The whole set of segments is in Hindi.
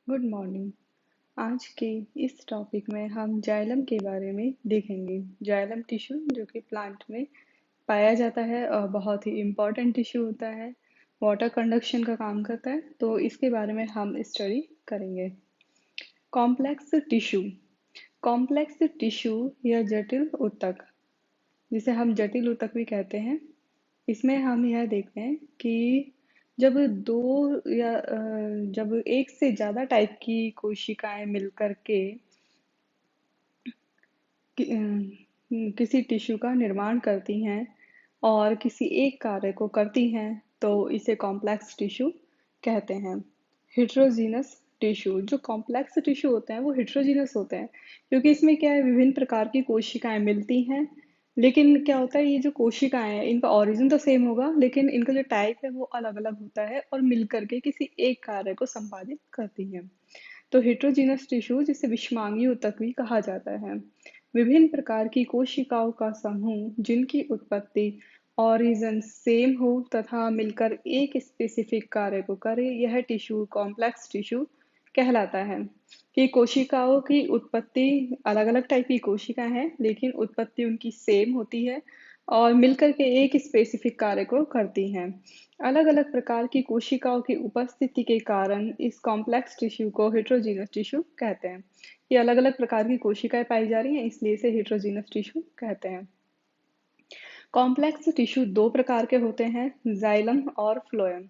Good morning. आज के इस टॉपिक में हम जाइलम के बारे में देखेंगे। जाइलम टिश्यू जो कि प्लांट में पाया जाता है और बहुत ही इम्पोर्टेंट टिश्यू होता है, वाटर कंडक्शन का काम करता है, तो इसके बारे में हम स्टडी करेंगे। Complex tissue. कॉम्प्लेक्स टिश्यू या जटिल ऊतक, जिसे हम जटिल ऊतक भी कहते हैं, इसमें हम यह देखते हैं कि जब दो या जब एक से ज़्यादा टाइप की कोशिकाएं मिलकर के किसी टिश्यू का निर्माण करती हैं और किसी एक कार्य को करती हैं, तो इसे कॉम्प्लेक्स टिश्यू कहते हैं। हिट्रोजीनस टिश्यू, जो कॉम्प्लेक्स टिश्यू होते हैं वो हिट्रोजीनस होते हैं, क्योंकि इसमें क्या है, विभिन्न प्रकार की कोशिकाएं मिलती हैं। लेकिन क्या होता है, ये जो कोशिकाएं हैं इनका ओरिजिन तो सेम होगा, लेकिन इनका जो टाइप है वो अलग अलग होता है और मिलकर के किसी एक कार्य को संपादित करती हैं। तो हेट्रोजीनस टिश्यू, जिसे विषमांगी ऊतक भी कहा जाता है, विभिन्न प्रकार की कोशिकाओं का समूह जिनकी उत्पत्ति ओरिजिन सेम हो तथा मिलकर एक स्पेसिफिक कार्य को करे, यह टिश्यू कॉम्प्लेक्स टिश्यू कहलाता है। कि कोशिकाओं की उत्पत्ति, अलग अलग टाइप की कोशिका हैं लेकिन उत्पत्ति उनकी सेम होती है और मिलकर के एक स्पेसिफिक कार्य को करती हैं। अलग अलग प्रकार की कोशिकाओं की उपस्थिति के कारण इस कॉम्प्लेक्स टिश्यू को हेट्रोजीनस टिश्यू कहते हैं। ये अलग अलग प्रकार की कोशिकाएं पाई जा रही हैं, इसलिए इसे हेट्रोजीनस टिश्यू कहते हैं। कॉम्प्लेक्स टिश्यू दो प्रकार के होते हैं, जाइलम और फ्लोएम।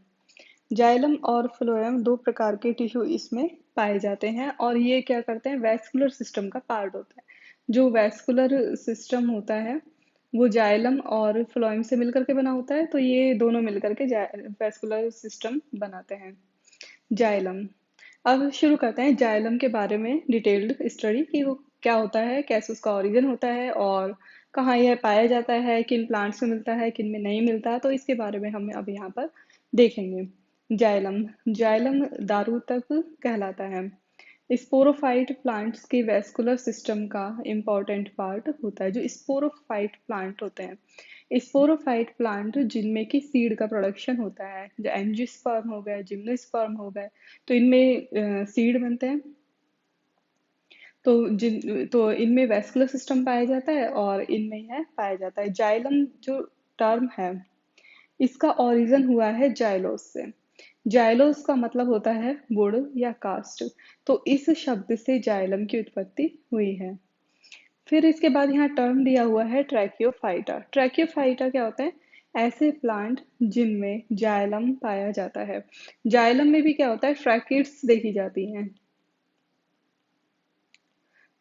जाइलम और फ्लोएम दो प्रकार के टिश्यू इसमें पाए जाते हैं और ये क्या करते हैं, वैस्कुलर सिस्टम का पार्ट होता है। जो वैस्कुलर सिस्टम होता है वो जाइलम और फ्लोएम से मिलकर के बना होता है, तो ये दोनों मिलकर के वैस्कुलर सिस्टम बनाते हैं। जाइलम। अब शुरू करते हैं जाइलम के बारे में डिटेल्ड स्टडी, कि वो क्या होता है, कैसे उसका ओरिजिन होता है और कहाँ यह पाया जाता है, किन प्लांट्स में मिलता है, किन में नहीं मिलता, तो इसके बारे में हम अब यहाँ पर देखेंगे। जाइलम। जाइलम दारू तक कहलाता है। स्पोरोफाइट प्लांट्स के वैस्कुलर सिस्टम का इम्पॉर्टेंट पार्ट होता है। जो स्पोरोफाइट प्लांट होते हैं, स्पोरोफाइट प्लांट जिनमें कि सीड का प्रोडक्शन होता है, जो एंजियोस्पर्म हो गए, जिम्नोस्पर्म हो गए, तो इनमें सीड बनते हैं। तो इनमें वैस्कुलर सिस्टम पाया जाता है और इनमें यह पाया जाता है। जाइलम जो टर्म है, इसका ओरिजिन हुआ है जाइलोस से। जाइलोस का मतलब होता है वुड या कास्ट, तो इस शब्द से जाइलम की उत्पत्ति हुई है। फिर इसके बाद यहाँ टर्म दिया हुआ है ट्रैकियोफाइटा। ट्रैकियोफाइटा क्या होता है, ऐसे प्लांट जिनमें जाइलम पाया जाता है। जाइलम में भी क्या होता है, ट्रैकिड्स देखी जाती हैं।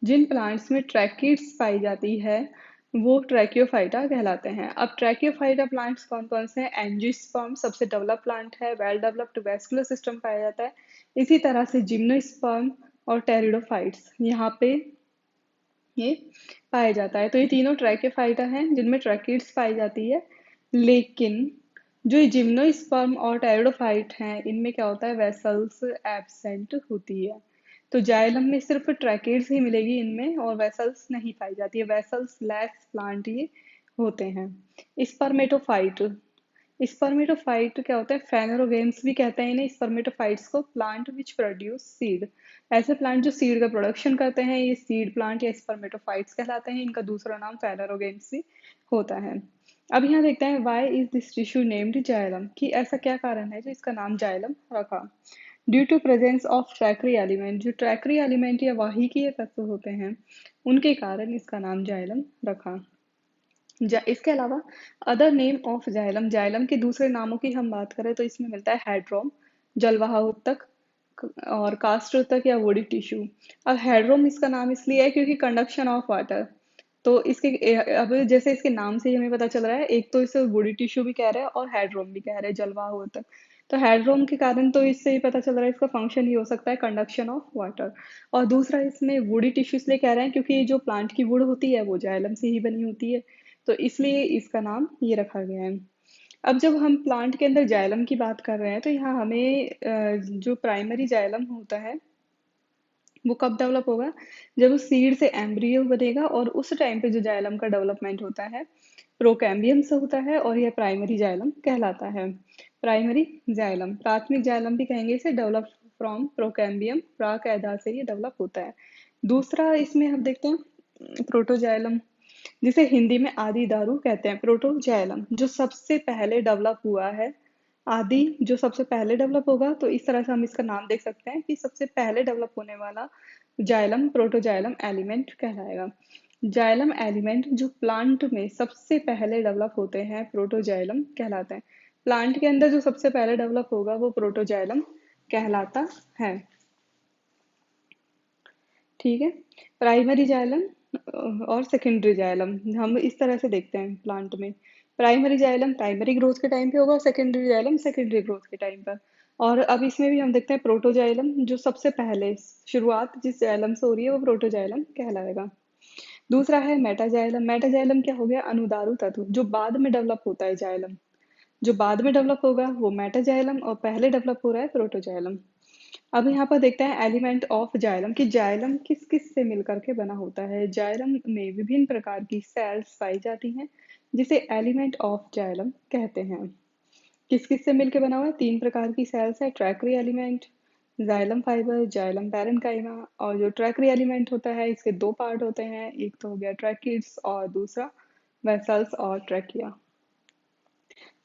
जिन प्लांट्स में ट्रैकिड्स पाई जाती है वो ट्रैकियोफाइटा कहलाते हैं। अब ट्रैकियोफाइटा प्लांट्स कौन कौन से हैं, एंजियोस्पर्म सबसे डेवलप प्लांट है, वेल डेवलप्ड वैस्कुलर सिस्टम पाया जाता है। इसी तरह से जिम्नोस्पर्म और टेरिडोफाइट्स यहाँ पे ये पाया जाता है। तो ये तीनों ट्रैकियोफाइटा हैं जिनमें ट्रैकिड्स पाई जाती है। लेकिन जो ये जिम्नोस्पर्म और टेरिडोफाइट हैं, इनमें क्या होता है, वेसल्स एब्सेंट होती है। तो जाइलम में सिर्फ ट्रैकिड्स ही मिलेगी इनमें, और वेसल्स नहीं पाई जाती है। वेसल्स लेस प्लांट ये होते हैं। स्पर्मेटोफाइट। स्पर्मेटोफाइट क्या होता है, फेनोरोगेम्स भी कहते हैं इन्हें, स्पर्मेटोफाइट्स को, प्लांट विच प्रोड्यूस सीड। ऐसे प्लांट जो सीड का प्रोडक्शन करते हैं, ये सीड प्लांट या स्पर्मेटोफाइट्स कहलाते हैं। इनका दूसरा नाम फेनोरोगेम्स भी होता है। अब यहाँ देखते हैं why is this tissue named xylem, कि ऐसा क्या कारण है जो इसका नाम जाइलम रखा। Due to presence of tracheary element, जो ट्रैकरी एलिमेंट या वाहिकीय तत्व होते हैं उनके कारण इसका नाम जाइलम रखा। इसके अलावा other name of xylem, xylem के दूसरे नामों की हम बात करें तो इसमें मिलता है हेड्रोम, जलवाहक ऊतक, और कास्ट ऊतक या वुडी टिश्यू। अब हेड्रोम इसका नाम इसलिए है क्योंकि कंडक्शन ऑफ वाटर, तो अब जैसे इसके नाम से ही हमें पता चल रहा है, एक तो इसे वुडी टिश्यू भी कह रहे हैं और हेड्रोम भी कह रहे हैं, जलवाहक ऊतक। तो हेड्रोम के कारण तो इससे ही पता चल रहा है इसका फंक्शन ही हो सकता है कंडक्शन ऑफ वाटर। और दूसरा इसमें वुडी टिश्यू इसलिए कह रहे हैं क्योंकि जो प्लांट की वुड होती है वो जाइलम से ही बनी होती है, तो इसलिए इसका नाम ये रखा गया है। अब जब हम प्लांट के अंदर जाइलम की बात कर रहे हैं तो यहाँ हमें जो प्राइमरी जाइलम होता है वो कब डेवलप होगा, जब उस सीड से एम्ब्रियो बनेगा, और उस टाइम पे जो जाइलम का डेवलपमेंट होता है प्रोकैम्बियम से होता है और यह प्राइमरी जाइलम कहलाता है। प्राइमरी जाइलम, प्राथमिक जाइलम भी कहेंगे इसे, डेवलप फ्रॉम प्रोकैम्बियम, प्राक एधा से ये डेवलप होता है। दूसरा इसमें हम देखते हैं प्रोटोजाइलम, जिसे हिंदी में आदि दारू कहते हैं। प्रोटोजाइलम जो सबसे पहले डेवलप हुआ है, आदि जो सबसे पहले डेवलप होगा, तो इस तरह से हम इसका नाम देख सकते हैं कि सबसे पहले डेवलप होने वाला जाइलम प्रोटोजाइलम एलिमेंट कहलाएगा। जाइलम एलिमेंट जो प्लांट में सबसे पहले डेवलप होते हैं प्रोटोजाइलम कहलाते हैं। प्लांट के अंदर जो सबसे पहले डेवलप होगा वो प्रोटोजाइलम कहलाता है। ठीक है। प्राइमरी जाइलम और सेकेंडरी जाइलम हम इस तरह से देखते हैं प्लांट में। प्राइमरी जाइलम प्राइमरी ग्रोथ के टाइम पे होगा, सेकेंडरी जाइलम सेकेंडरी ग्रोथ के टाइम पर। और अब इसमें भी हम देखते हैं प्रोटोजाइलम जो सबसे पहले शुरुआत जिस जाइलम से हो रही है वो प्रोटोजाइलम कहलाएगा। दूसरा है मेटाजाइलम। मेटाजाइलम क्या हो गया? अनुदारू तत्व जो बाद में डेवलप होता है जाइलम, जो बाद में डेवलप होगा वो मेटाजाइलम, और पहले डेवलप हो रहा है प्रोटोजाइलम। अब यहाँ पर देखते हैं एलिमेंट ऑफ जाइलम कि जाइलम किस किस से मिलकर के बना होता है। जाइलम में विभिन्न प्रकार की सेल्स पाई जाती हैं जिसे एलिमेंट ऑफ जाइलम कहते हैं। किस किस से मिलकर बना हुआ है? 3 प्रकार की सेल्स है, tracheary element, xylem fibre, xylem parenchyma. और जो ट्रैक्री एलिमेंट होता है इसके 2 पार्ट होते हैं, एक तो हो गया ट्रैकिड्स और दूसरा वेसल्स और ट्रैकिया।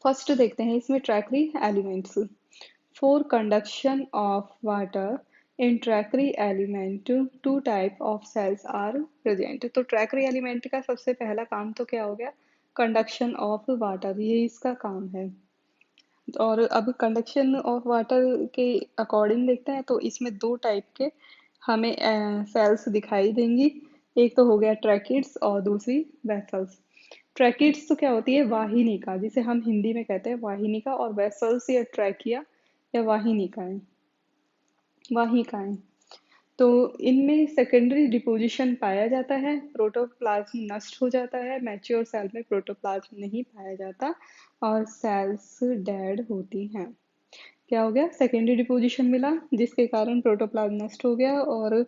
फर्स्ट देखते हैं इसमें ट्रैक्री elements. For conduction of water in trachy element, two type of cells are present। तो ट्रैक्री एलिमेंट का सबसे पहला काम तो क्या हो गया? कंडक्शन ऑफ वाटर, ये इसका काम है। और अब कंडक्शन ऑफ वाटर के अकॉर्डिंग देखते हैं तो इसमें 2 टाइप के हमें सेल्स दिखाई देंगी। एक तो हो गया ट्रैकिड्स और दूसरी वेसल्स। ट्रैकिड्स तो क्या होती है? वाहिनिका, जिसे हम हिंदी में कहते हैं वाहिनिका, और वेसल्स या ट्रैकिया या वाहिनिकाएं, वाहिकाएं। तो इनमें सेकेंडरी डिपोजिशन पाया जाता है, प्रोटोप्लाज्म नष्ट हो जाता है, मैच्योर सेल में प्रोटोप्लाज्म नहीं पाया जाता और सेल्स डेड होती हैं। क्या हो गया? सेकेंडरी डिपोजिशन मिला जिसके कारण प्रोटोप्लाज्म नष्ट हो गया और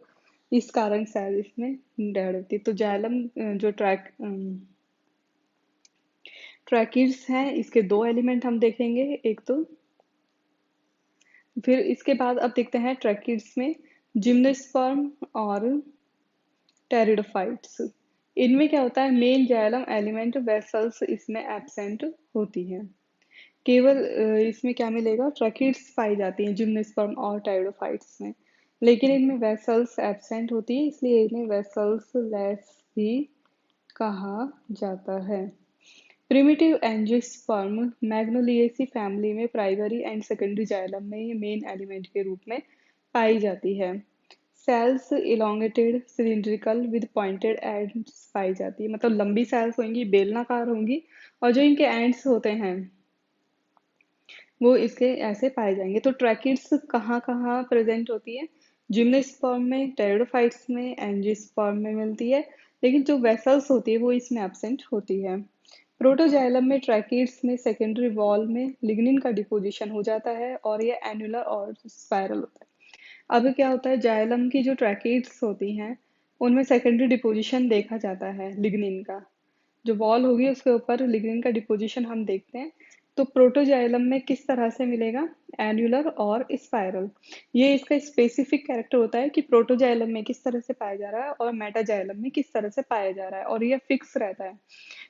इस कारण सेल इसमें डेड होती है। तो जाइलम जो ट्रैकिड्स हैं इसके 2 एलिमेंट हम देखेंगे, एक तो फिर इसके बाद अब देखते हैं ट्रैकिड्स में जिम्नोस्पर्म और टेरिडोफाइट्स। इनमें क्या होता है? मेन जाइलम एलिमेंट वेसल्स इसमें एब्सेंट होती हैं। केवल इसमें क्या मिलेगा? ट्रैकिड्स पाई जाती हैं जिम्नोस्पर्म और टेरिडोफाइट्स में, लेकिन इनमें वेसल्स एब्सेंट होती है, इसलिए इन्हें वेसल्स लेस भी कहा जाता है। प्रिमिटिव एंजियोस्पर्म मैग्नोलिएसी फैमिली में प्राइमरी एंड सेकेंडरी जाइलम में ये मेन एलिमेंट के रूप में पाई जाती है। Cells elongated cylindrical with pointed ends पाई जाती है, मतलब लंबी सेल्स होंगी, बेलनाकार होंगी, और जो इनके एंड्स होते हैं वो इसके ऐसे पाए जाएंगे। तो ट्रैकिड्स कहाँ कहाँ प्रेजेंट होती है? जिम्नोस्पर्म में, टेरिडोफाइट्स में, एंजियोस्पर्म में मिलती है, लेकिन जो वेसल्स होती है वो इसमें एब्सेंट होती है। प्रोटोजाइलम में ट्रैकिड्स में सेकेंडरी वॉल में लिग्निन का डिपोजिशन हो जाता है और ये एनुलर और स्पाइरल होता है। अब क्या होता है? जाइलम की जो ट्रैकिड्स होती हैं उनमें सेकेंडरी डिपोजिशन देखा जाता है लिग्निन का, जो वॉल होगी उसके ऊपर लिग्निन का डिपोजिशन हम देखते हैं। तो प्रोटोजाइलम में किस तरह से मिलेगा? एन्युलर और स्पाइरल। ये इसका स्पेसिफिक कैरेक्टर होता है कि प्रोटोजाइलम में किस तरह से पाया जा रहा है और मेटाजाइलम में किस तरह से पाया जा रहा है, और ये फिक्स रहता है।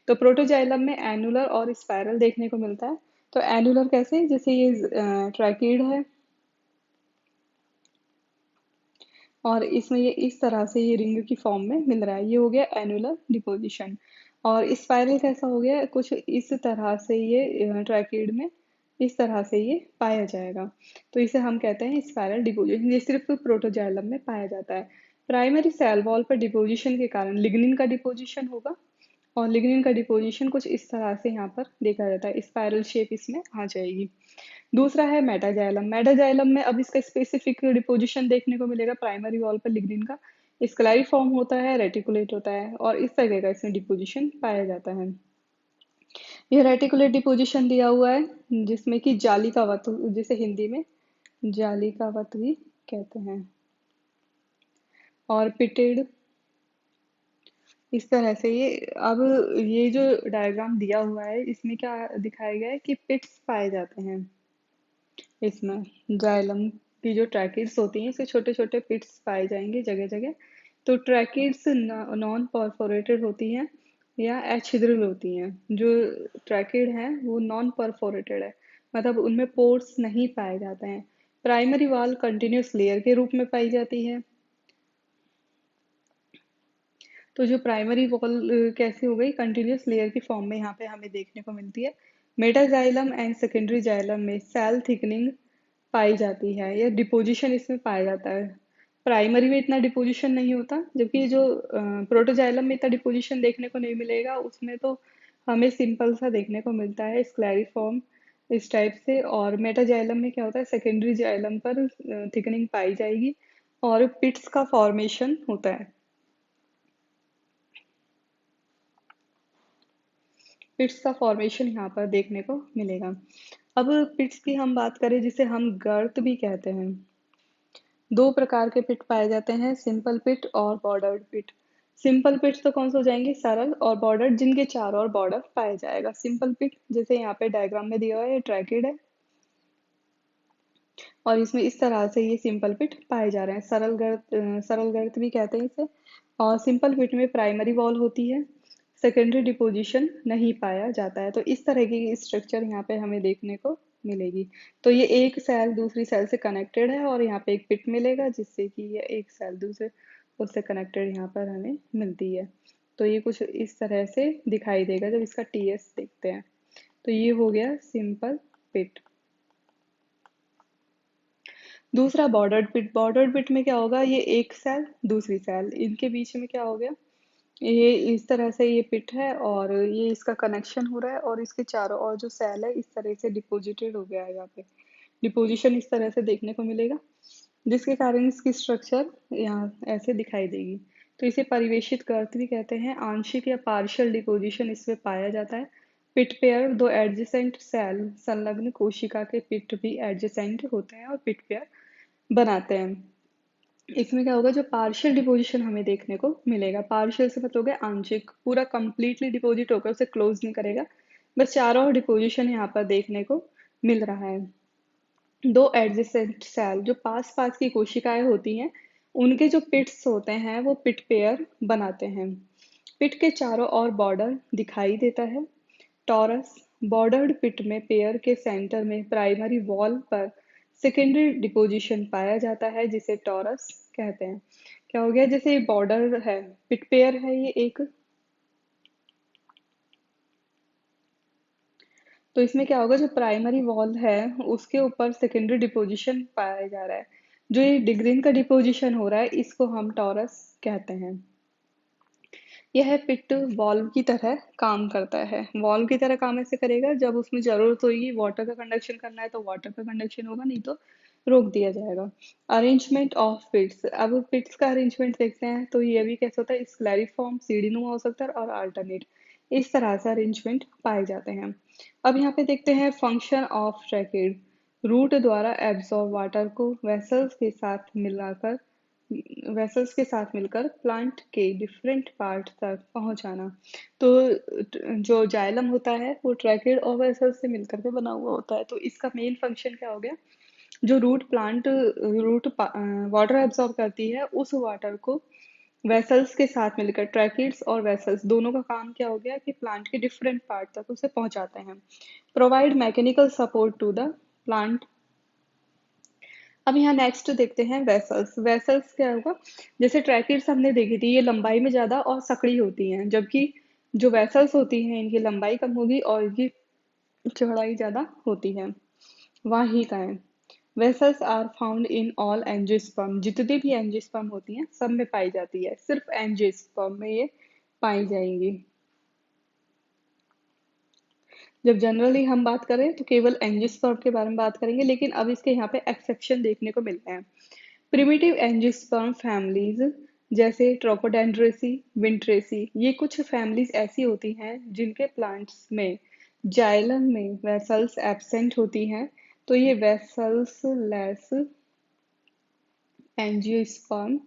तो प्रोटोजाइलम में एनुलर और स्पाइरल देखने को मिलता है। तो एनुलर कैसे? जैसे ये ट्रैकिड है और इसमें ये इस तरह से ये रिंग की फॉर्म में मिल रहा है, ये हो गया एनुलर डिपोजिशन। और स्पाइरल कैसा हो गया? कुछ इस तरह से ये ट्रैकिड में इस तरह से ये पाया जाएगा, तो इसे हम कहते हैं स्पाइरल डिपोजिशन। ये सिर्फ प्रोटोजाइलम में पाया जाता है। प्राइमरी सेल वॉल पर डिपोजिशन के कारण लिग्निन का डिपोजिशन होगा, और लिग्निन का डिपोजिशन कुछ इस तरह से यहाँ पर देखा जाता है, स्पाइरल शेप इसमें आ जाएगी। दूसरा है मेटाजाइलम। मेटाजाइलम में अब इसका स्पेसिफिक डिपोजिशन देखने को मिलेगा प्राइमरी वॉल पर लिग्निन का, स्क्लाइफॉर्म होता है, रेटिकुलेट होता है, और इस तरह का इसमें डिपोजिशन पाया जाता है। यह रेटिकुलेट डिपोजिशन दिया हुआ है जिसमें कि जाली का वत, जिसे हिंदी में जाली का वत भी कहते हैं, और पिटेड, इस तरह से ये। अब ये जो डायग्राम दिया हुआ है इसमें क्या दिखाया गया है कि पिट्स पाए जाते हैं इसमें जाइलम की जो ट्रैकिड्स होती हैं इसके छोटे छोटे पिट्स पाए जाएंगे जगह जगह। तो ट्रैकिड्स नॉन परफोरेटेड होती हैं या एछिद्रल होती हैं। जो ट्रैकिड है वो नॉन परफोरेटेड है, मतलब उनमें पोर्स नहीं पाए जाते हैं। प्राइमरी वॉल कंटिन्यूस लेयर के रूप में पाई जाती है। तो जो प्राइमरी वॉल कैसे हो गई, कंटिन्यूस लेयर की फॉर्म में यहाँ पे हमें देखने को मिलती है। मेटाजाइलम एंड सेकेंडरी जाइलम में सेल थिकनिंग पाई जाती है या डिपोजिशन इसमें पाया जाता है। प्राइमरी में इतना डिपोजिशन नहीं होता, जबकि जो प्रोटोजाइलम में इतना डिपोजिशन देखने को नहीं मिलेगा। उसमें तो हमें सिंपल सा देखने को मिलता है स्क्लेरिफॉर्म इस टाइप से। और मेटाजाइलम में क्या होता है, सेकेंडरी जाइलम पर थिकनिंग पाई जाएगी और पिट्स का फॉर्मेशन होता है। पिट्स का फॉर्मेशन यहाँ पर देखने को मिलेगा। अब पिट्स की हम बात करें जिसे हम गर्त भी कहते हैं। दो प्रकार के पिट पाए जाते हैं, सिंपल पिट और बॉर्डर्ड पिट। सिंपल पिट्स तो कौन से हो जाएंगे, सरल, और बॉर्डर्ड जिनके चारों ओर बॉर्डर पाया जाएगा। सिंपल पिट जैसे यहाँ पे डायग्राम में दिया हुआ है, ये ट्रैकिड है और इसमें इस तरह से ये सिंपल पिट पाए जा रहे हैं। सरल गर्त भी कहते हैं इसे। और सिंपल पिट में प्राइमरी वॉल होती है, सेकेंडरी डिपोजिशन नहीं पाया जाता है। तो इस तरह की स्ट्रक्चर यहाँ पे हमें देखने को मिलेगी। तो ये एक सेल दूसरी सेल से कनेक्टेड है और यहाँ पे एक पिट मिलेगा जिससे कि ये एक सेल दूसरे उससे कनेक्टेड यहाँ पर हमें मिलती है। तो ये कुछ इस तरह से दिखाई देगा जब इसका टीएस देखते हैं। तो ये हो गया सिंपल पिट। दूसरा बॉर्डर्ड पिट। बॉर्डर्ड पिट में क्या होगा, ये एक सेल दूसरी सेल इनके बीच में क्या हो गया, ये इस तरह से ये पिट है और ये इसका कनेक्शन हो रहा है और इसके चारों ओर जो सेल है इस तरह से डिपोजिटेड हो गया है। यहाँ पे डिपोजिशन इस तरह से देखने को मिलेगा जिसके कारण इसकी स्ट्रक्चर यहाँ ऐसे दिखाई देगी। तो इसे परिवेशित गर्त भी कहते हैं। आंशिक या पार्शियल डिपोजिशन इसमें पाया जाता है। पिट पेयर, दो एडजेसेंट सेल संलग्न कोशिका के पिट भी एडजेसेंट होते हैं और पिट पेयर बनाते हैं। इसमें क्या होगा, जो पार्शियल डिपोजिशन हमें देखने को मिलेगा, पार्शियल से मतलब हो गया आंशिक, पूरा कंप्लीटली डिपोजिट होकर उसे क्लोज नहीं करेगा, बस चारों ओर डिपोजिशन यहाँ पर देखने को मिल रहा है। दो एडजेसेंट सेल जो पास पास की कोशिकाएं होती हैं उनके जो पिट्स होते हैं वो पिट पेयर बनाते हैं। पिट के चारों ओर बॉर्डर दिखाई देता है। टॉरस। बॉर्डर्ड पिट में पेयर के सेंटर में प्राइमरी वॉल पर सेकेंडरी डिपोजिशन पाया जाता है जिसे टॉरस कहते हैं। क्या हो गया, जैसे बॉर्डर है, पिट पेयर है ये एक, तो इसमें क्या होगा, जो प्राइमरी वॉल है उसके ऊपर सेकेंडरी डिपोजिशन पाया जा रहा है। जो ये डिग्रीन का डिपोजिशन हो रहा है इसको हम टॉरस कहते हैं। यह पिट वॉल्व की तरह काम करता है। वॉल्व की तरह काम ऐसे करेगा, जब उसमें जरूरत होगी वाटर का कंडक्शन करना है तो वाटर का कंडक्शन होगा, नहीं तो रोक दिया जाएगा। Arrangement of pits. अब पिट्स का अरेंजमेंट देखते हैं तो ये भी कैसे होता है, स्क्लेरिफॉर्म, सीढ़ीनुमा हो सकता है और अल्टरनेट, इस तरह से अरेंजमेंट पाए जाते हैं। अब यहाँ पे देखते हैं फंक्शन ऑफ ट्रैकिड। रूट द्वारा एब्जॉर्ब वाटर को वेसल्स के साथ मिलकर प्लांट के डिफरेंट पार्ट तक पहुंचाना। तो जो जाइलम होता है वो ट्रैकिड और वेसल्स से मिलकर के बना हुआ होता है। तो इसका मेन फंक्शन क्या हो गया, जो रूट वाटर एब्जॉर्ब करती है उस वाटर को वेसल्स के साथ मिलकर, ट्रैकिड्स और वेसल्स दोनों का काम क्या हो गया कि प्लांट के डिफरेंट पार्ट तक उसे पहुंचाते हैं। Provide mechanical support to the plant. अब यहाँ नेक्स्ट देखते हैं वेसल्स। वेसल्स क्या होगा, जैसे ट्रैकिड्स हमने देखी थी ये लंबाई में ज्यादा और सकड़ी होती हैं, जबकि जो वेसल्स होती हैं इनकी लंबाई कम होगी और इनकी चौड़ाई ज्यादा होती है। वही का है। Vessels are found in all angiosperm. जितनी भी एंजियोस्पर्म होती हैं सब में पाई जाती है, सिर्फ एंजियोस्पर्म में ये पाई जाएंगी। जब जनरली हम बात करें तो केवल एंजियोस्पर्म के बारे में बात करेंगे, लेकिन अब इसके यहाँ पे एक्सेप्शन देखने को मिलते हैं। प्रिमिटिव एंजियोस्पर्म फैमिलीज जैसे ट्रोपोडेंड्रेसी, विंट्रेसी, ये कुछ फैमिलीज ऐसी होती हैं जिनके प्लांट्स में जाइलम में वेसल्स एब्सेंट होती हैं। तो ये वेसल्स लेस एंजियोस्पर्म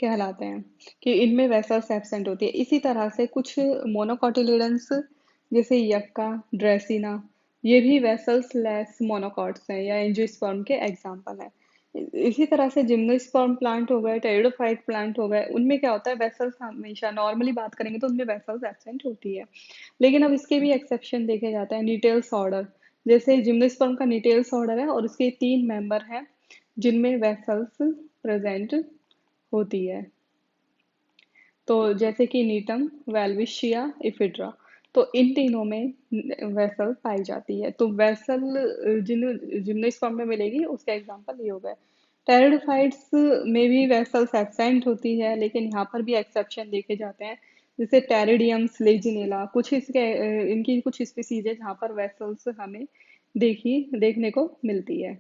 कहलाते हैं, कि इनमें वेसल्स एब्सेंट होती है। इसी तरह से कुछ मोनोकोटिलिडन्स जैसे यक्का, ड्रेसिना, ये भी वेसल्स लेस मोनोकॉट्स हैं या एंजियोस्पर्म के एग्जाम्पल हैं। इसी तरह से जिम्नोस्पर्म प्लांट हो गए, टेरिडोफाइट प्लांट हो गए, उनमें क्या होता है, वेसल्स हमेशा नॉर्मली बात करेंगे तो उनमें वेसल्स एब्सेंट होती है। लेकिन अब इसके भी एक्सेप्शन देखे जाते हैं। निटेल्स ऑर्डर, जैसे जिम्नोस्पर्म का निटेल्स ऑर्डर है और उसके 3 मेंबर हैं जिनमें वेसल्स प्रेजेंट होती है। तो जैसे कि नीटम, वेल्विशिया, इफिड्रा, तो इन तीनों में वेसल पाई जाती है। तो वेसल जिन जिम्नोस्पर्म में मिलेगी उसके एग्जांपल ये हो गए। टेरिडोफाइट्स में भी वेसल्स एब्सेंट होती है, लेकिन यहाँ पर भी एक्सेप्शन देखे जाते हैं। जैसे टेरिडियम्स, लेजिनेला, कुछ इसके इनकी कुछ स्पीसीज है जहाँ पर वेसल्स हमें देखने को मिलती है।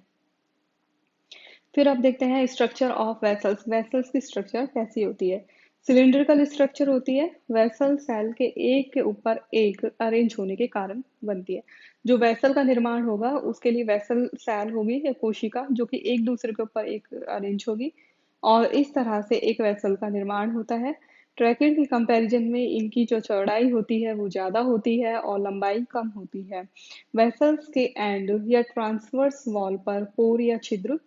फिर अब देखते हैं स्ट्रक्चर ऑफ वेसल्स। वेसल्स की स्ट्रक्चर कैसी होती है? सिलिंड्रिकल स्ट्रक्चर होती है। वेसल सेल के एक के ऊपर एक अरेंज होने के कारण बनती है। जो वेसल का निर्माण होगा उसके लिए वेसल सेल होगी या कोशिका, जो कि एक दूसरे के ऊपर एक अरेंज होगी, और इस तरह से एक वेसल का निर्माण होता है। ट्रैकिड के कंपैरिजन में इनकी जो चौड़ाई होती है वो ज़्यादा होती है और लंबाई कम होती है। वेसल्स के एंड या ट्रांसवर्स वॉल पर पोर या छिद्र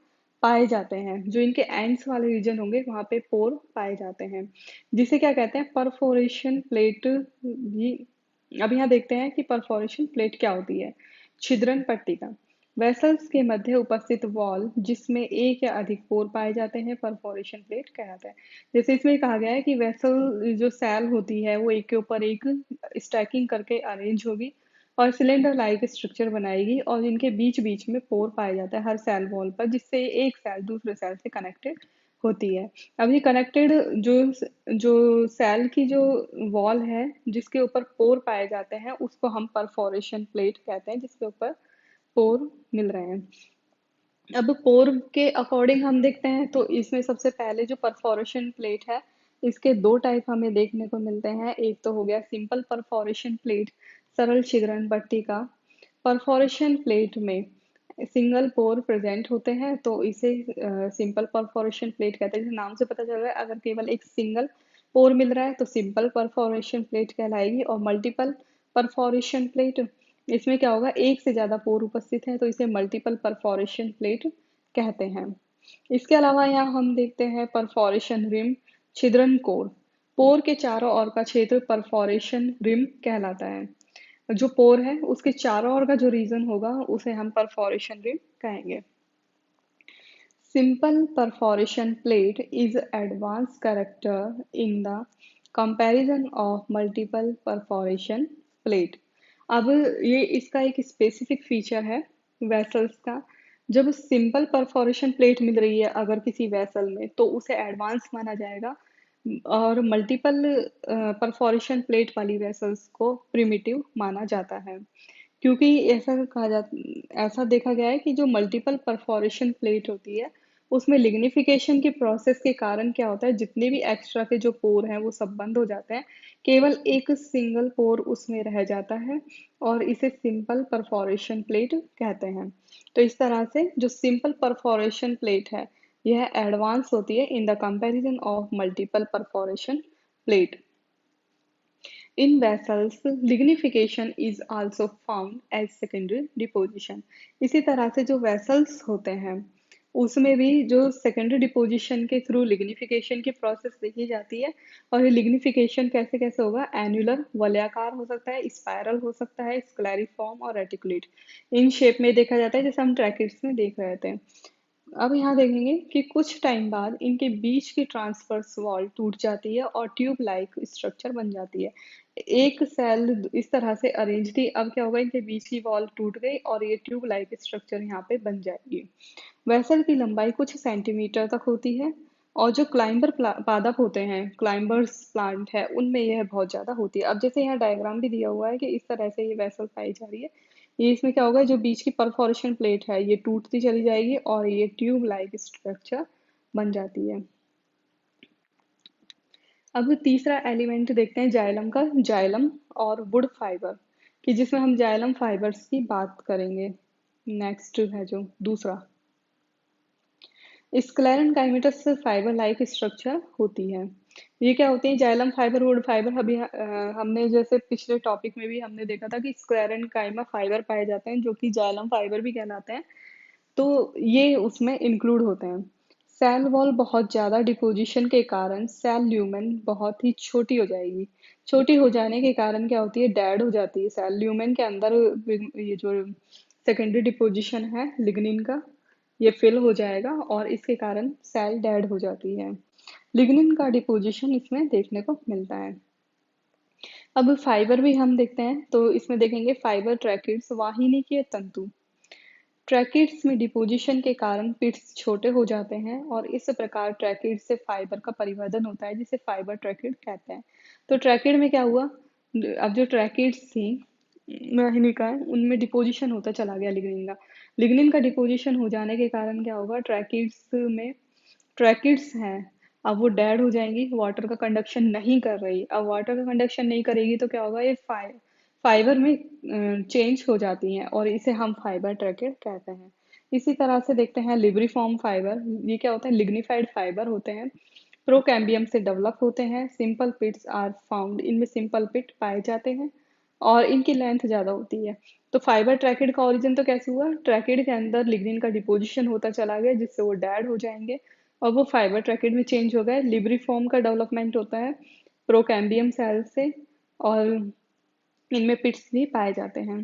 पाए जाते हैं। जो इनके एंड्स वाले रीजन होंगे वहां पे पोर पाए जाते हैं, जिसे क्या कहते हैं, परफोरेशन प्लेट भी। अब यहाँ देखते हैं कि परफोरेशन प्लेट क्या होती है। छिद्रन पट्टिका, वेसल्स के मध्य उपस्थित वॉल जिसमें एक या अधिक पोर पाए जाते हैं, परफोरेशन प्लेट कहलाता है। जैसे इसमें कहा गया है कि वेसल जो सेल होती है वो एक के ऊपर एक स्टैकिंग करके अरेंज होगी और सिलेंडर लाइक स्ट्रक्चर बनाएगी, और इनके बीच बीच में पोर पाया जाता है हर सेल वॉल पर, जिससे एक सेल दूसरे सेल से कनेक्टेड होती है। अब ये कनेक्टेड जो जो सेल की जो वॉल है जिसके ऊपर पोर पाए जाते हैं उसको हम परफोरेशन प्लेट कहते हैं, जिसके ऊपर पोर मिल रहे हैं। अब पोर के अकॉर्डिंग हम देखते हैं तो इसमें सबसे पहले जो परफोरेशन प्लेट है, इसके दो टाइप हमें देखने को मिलते हैं। एक तो हो गया सिंपल परफोरेशन प्लेट, सरल छिद्रण पट्टी का। परफोरेशन प्लेट में सिंगल पोर प्रेजेंट होते हैं तो इसे सिंपल परफोरेशन प्लेट कहते हैं। जैसे नाम से पता चल रहा है, अगर केवल एक सिंगल पोर मिल रहा है तो सिंपल परफोरेशन प्लेट कहलाएगी। और मल्टीपल परफोरेशन प्लेट, इसमें क्या होगा, एक से ज्यादा पोर उपस्थित है तो इसे मल्टीपल परफोरेशन प्लेट कहते हैं। इसके अलावा यहाँ हम देखते हैं परफोरेशन रिम, छिद्रन कोर। पोर के चारों ओर का क्षेत्र परफोरेशन रिम कहलाता है। जो पोर है उसके चारों ओर का जो रीजन होगा उसे हम परफोरेशन रिम कहेंगे। Simple perforation plate is advanced character in the comparison of multiple perforation plate. अब ये इसका एक स्पेसिफिक फीचर है वेसल्स का। जब सिंपल परफोरेशन प्लेट मिल रही है अगर किसी वेसल में तो उसे एडवांस माना जाएगा, और मल्टीपल परफोरेशन प्लेट वाली वेसल्स को प्रिमिटिव माना जाता है। क्योंकि ऐसा देखा गया है कि जो मल्टीपल परफोरेशन प्लेट होती है उसमें लिग्निफिकेशन की प्रोसेस के कारण क्या होता है, जितने भी एक्स्ट्रा के जो पोर हैं वो सब बंद हो जाते हैं, केवल एक सिंगल पोर उसमें रह जाता है, और इसे सिंपल परफोरेशन प्लेट कहते हैं। तो इस तरह से जो सिंपल परफोरेशन प्लेट है यह एडवांस होती है in the comparison of multiple perforation plate. In vessels, lignification is also found as secondary deposition. इसी तरह से जो vessels होते हैं उसमें भी जो सेकेंडरी डिपोजिशन के थ्रू लिग्निफिकेशन की प्रोसेस देखी जाती है। और ये लिग्निफिकेशन कैसे कैसे होगा, एन्युलर वलयाकार हो सकता है, स्पाइरल हो सकता है, स्क्लेरिफॉर्म और रेटिकुलेट, इन शेप में देखा जाता है, जैसे हम ट्रैकिड्स में देख रहे थे। अब यहाँ देखेंगे कि कुछ टाइम बाद इनके बीच की ट्रांसवर्स वॉल टूट जाती है और ट्यूब लाइक स्ट्रक्चर बन जाती है। एक सेल इस तरह से अरेंज थी, अब क्या होगा, इनके बीच की वॉल टूट गई और ये ट्यूब लाइक स्ट्रक्चर यहाँ पे बन जाएगी। वेसल की लंबाई कुछ सेंटीमीटर तक होती है, और जो क्लाइंबर पादप होते हैं, क्लाइंबर्स प्लांट है, उनमें यह बहुत ज्यादा होती है। अब जैसे यहाँ डायग्राम भी दिया हुआ है कि इस तरह से ये वेसल पाई जा रही है। ये इसमें क्या होगा, जो बीच की परफोरेशन प्लेट है ये टूटती चली जाएगी और ये ट्यूब लाइक स्ट्रक्चर बन जाती है। अब तीसरा एलिमेंट देखते हैं जाइलम का, जाइलम और वुड फाइबर, कि जिसमें हम जाइलम फाइबर्स की बात करेंगे। नेक्स्ट है जो दूसरा, स्क्लेरन काइमेटस फाइबर लाइक स्ट्रक्चर होती है। ये क्या होती है? Xylem fibre, wood fibre. अभी हमने जैसे पिछले टॉपिक में भी हमने देखा था कि स्क्लेरन काइमा फाइबर पाए जाते हैं जो कि जाइलम फाइबर भी कहलाते हैं। तो ये उसमें इंक्लूड होते हैं। सेल वॉल बहुत ज़्यादा डिपोजिशन के कारण सेल ल्यूमेन बहुत ही छोटी हो जाएगी। छोटी हो जाने के कारण क्या होती है? डेड हो जाती है सेल। ल्यूमेन के अंदर ये जो सेकेंडरी डिपोजिशन है लिग्निन का, ये फिल हो जाएगा और इसके कारण सेल डेड हो जाती है। लिग्निन का डिपोजिशन इसमें देखने को मिलता है। अब फाइबर भी हम देखते हैं, तो इसमें देखेंगे फाइबर ट्रैकिड्स, वाहिनी के तंतु। ट्रैकिड्स में डिपोजिशन के कारण पिट्स छोटे हो जाते हैं और इस प्रकार ट्रैकिड से फाइबर का परिवर्धन होता है, जिसे फाइबर ट्रैकिड कहते हैं। तो ट्रैकिड में क्या हुआ? अब जो ट्रैकिड्स थी वाहिनिकाएं, उनमें डिपोजिशन होता चला गया लिग्निन का। लिग्निन का डिपोजिशन हो जाने के कारण क्या होगा? ट्रैकिड्स में ट्रैकिड्स हैं, अब वो डेड हो जाएंगी, वाटर का कंडक्शन नहीं कर रही। अब वाटर का कंडक्शन नहीं करेगी तो क्या होगा? ये फाइबर में चेंज हो जाती हैं और इसे हम फाइबर ट्रैकेड कहते हैं। इसी तरह से देखते हैं लिब्रिफॉर्म फाइबर। ये क्या होता है? लिग्निफाइड फाइबर होते हैं, प्रोकैम्बियम से डेवलप होते हैं। सिंपल पिट्स आर फाउंड, इनमें सिंपल पिट पाए जाते हैं और इनकी लेंथ ज़्यादा होती है। तो फाइबर ट्रैकेड का ओरिजिन तो कैसे हुआ? ट्रैकेड के अंदर लिग्निन का डिपोजिशन होता चला गया, जिससे वो डेड हो जाएंगे और वो फाइबर ट्रैकेड में चेंज हो गए। लिब्रिफॉर्म का डेवलपमेंट होता है प्रोकैम्बियम सेल से और इनमें पिट्स भी पाए जाते हैं।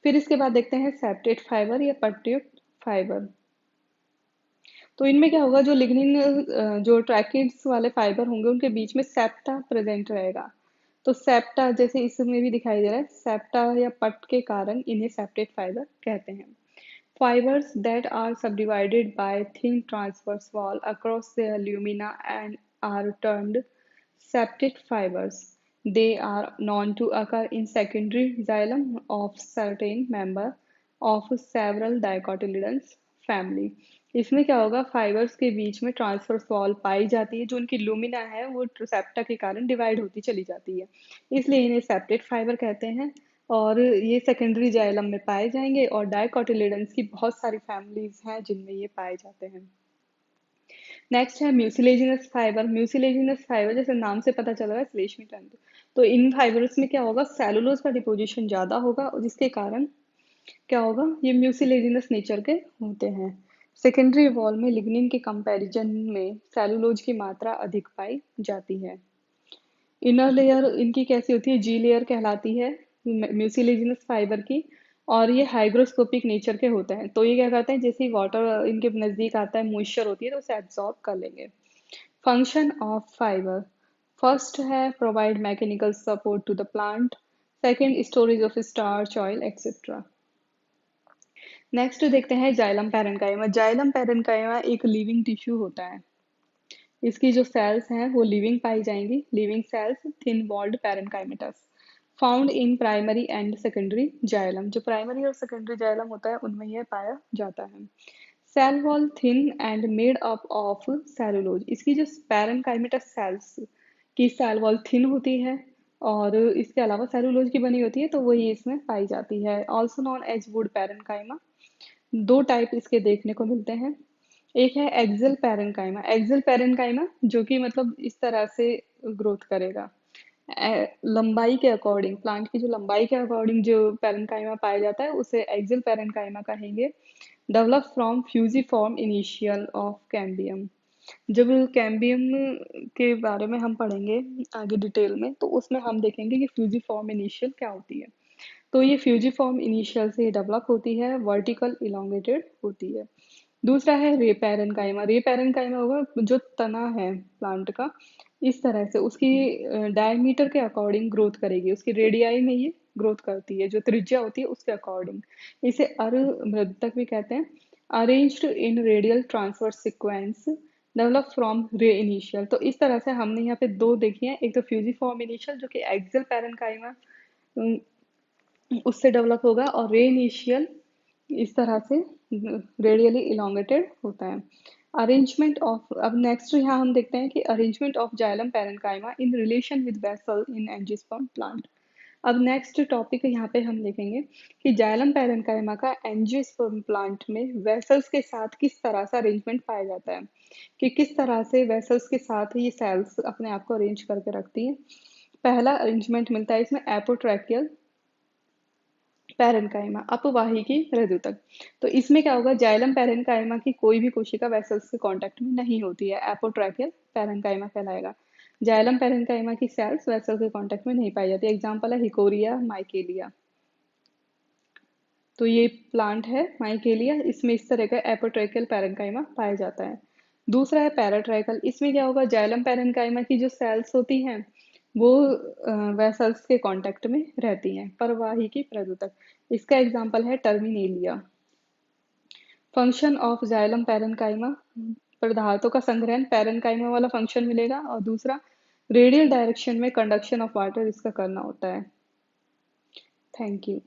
फिर इसके बाद देखते हैं सेप्टेट फाइबर या पट्टियुक्त फाइबर। तो इनमें क्या होगा? जो लिग्निन जो ट्रैकिड्स वाले फाइबर होंगे उनके बीच में सेप्टा प्रेजेंट रहेगा। तो सेप्टा जैसे इसमें भी दिखाई दे रहा है, सेप्टा या पट के कारण इन्हें सेप्टेट फाइबर कहते हैं। Fibers that are subdivided by thin transverse wall across their lumina and are termed septate fibers. They are known to occur in secondary xylem of certain member of several dicotyledons family. इसमें क्या होगा? फाइबर्स के बीच में ट्रांसवर्स वॉल पाई जाती है, जो उनकी लुमिना है वो सेप्टा के कारण डिवाइड होती चली जाती है, इसलिए इन्हें सेप्टेट फाइबर कहते हैं। और ये सेकेंडरी जाइलम में पाए जाएंगे और डाइकोटिलेडन्स की बहुत सारी फैमिलीज हैं जिनमें ये पाए जाते हैं। नेक्स्ट है म्यूसिलेजिनस फाइबर। म्यूसिलेजिनस फाइबर जैसे नाम से पता चल रहा है, श्लेष्मी तंतु। तो इन फाइबर्स में क्या होगा? सेलुलोज का डिपोजिशन ज्यादा होगा और जिसके कारण क्या होगा? ये म्यूसिलेजिनस नेचर के होते हैं। सेकेंडरी वॉल में लिग्निन के कंपैरिजन में सेलुलोज की मात्रा अधिक पाई जाती है। इनर लेयर इनकी कैसी होती है? जी लेयर कहलाती है म्यूसिलेजिनस फाइबर की, और ये हाइग्रोस्कोपिक नेचर के होते हैं। तो ये क्या करते हैं? जैसे ही वाटर इनके नजदीक आता है, मॉइस्चर होती है, तो उसे एब्जॉर्ब कर लेंगे। फंक्शन ऑफ फाइबर, फर्स्ट है provide mechanical support to the plant, second storage of starch, oil etcetera. Next देखते हैं जाइलम पैरेन्काइमा। जाइलम पैरेन्काइमा एक लिविंग टिश्यू होता है। इसकी जो सेल्स हैं वो लिविंग पाई जाएंगी, living cells, thin walled parenchymatous, found in primary and secondary xylem. जो प्राइमरी और सेकेंडरी जाइलम होता है उनमें यह पाया जाता है। Cell wall thin and made up of cellulose. इसकी जो पैरेन्काइमेटस सेल्स की सेल वॉल थिन होती है और इसके अलावा सेलुलोज की बनी होती है, तो वही इसमें पाई जाती है। Also known as wood parenchyma. दो टाइप इसके देखने को मिलते हैं। एक है एक्सेल पैरेन्काइमा। एक्सेल पैरेन्काइमा जो कि मतलब इस तरह से ग्रोथ करेगा, लंबाई के अकॉर्डिंग, प्लांट की जो लंबाई के अकॉर्डिंग जो पैरेन्काइमा पाया जाता है उसे एक्सेल पैरेन्काइमा कहेंगे। Develop from fusiform initial of cambium. जब कैम्बियम के बारे में हम पढ़ेंगे आगे डिटेल में, तो उसमें हम देखेंगे कि फ्यूजिफॉर्म इनिशियल क्या होती है। तो ये फ्यूजिफॉर्म इनिशियल से डेवलप होती है, वर्टिकल इलोंगेटेड होती है। दूसरा है रे पैरेन्काइमा। रे पैरेन्काइमा होगा जो तना है प्लांट का, इस तरह से उसकी डायमीटर के अकॉर्डिंग ग्रोथ करेगी, उसकी रेडियाई में ये ग्रोथ करती है, जो त्रिज्या होती है उसके अकॉर्डिंग। इसे मृदतक भी कहते हैं। Arranged in radial transverse sequence, develop from रे इनिशियल। तो इस तरह से हमने यहाँ पे दो देखी है, एक तो फ्यूजिफॉर्म इनिशियल जो कि एक्सेल पैरेन्काइमा उससे डेवलप होगा, और रे इनिशियल इस तरह से रेडियली इलोंगेटेड होता है। अरेंजमेंट ऑफ, अब नेक्स्ट यहाँ हम देखते हैं कि arrangement of xylem parenchyma in relation with vessel in angiosperm plant. अब नेक्स्ट टॉपिक यहाँ पे हम देखेंगे कि जाइलम पैरेन्काइमा का एंजियोस्पर्म प्लांट में वेसल्स के साथ किस तरह से अरेंजमेंट पाया जाता है, कि किस तरह से वेसल्स के साथ ये सेल्स अपने आप को अरेंज करके रखती हैं। पहला अरेंजमेंट मिलता है इसमें एपोट्रैकियल पैरेन्काइमा, अपवाहिकी प्रद्युतक। तो इसमें क्या होगा, जाइलम पैरेन्काइमा की कोई भी कोशिका वेसल्स के कांटेक्ट में नहीं होती है, एपोट्रैकियल पैरेन्काइमा कहलाएगा। जाइलम पैरेन्काइमा की सेल्स वेसल के कांटेक्ट में नहीं पाई जाती। एग्जांपल है हिकोरिया, माइकेलिया। तो ये प्लांट है माइकेलिया, इसमें इस तरह का एपोट्रैकियल पैरेन्काइमा पाया जाता है। दूसरा है पैराट्राइकल। इसमें क्या होगा, जाइलम पैरेन्काइमा की जो सेल्स होती हैं वो वेसल्स के कांटेक्ट में रहती हैं, परवाहिकी प्रद्युतक। इसका एग्जांपल है Terminalia. Function of xylem parenchyma, पदार्थों का संग्रहण, पैरेन्काइमा वाला फंक्शन मिलेगा। और दूसरा रेडियल डायरेक्शन में कंडक्शन ऑफ वाटर इसका करना होता है। Thank you.